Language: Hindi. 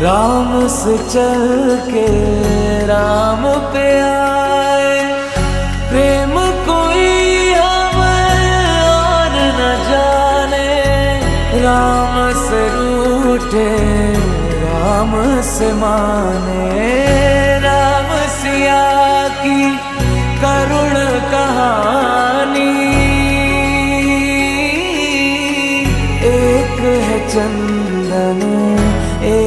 राम से चल के राम पे आए। प्रेम कोई हमें और न जाने, राम से रूठे राम से माने। राम सिया की करुण कहानी, एक है चंद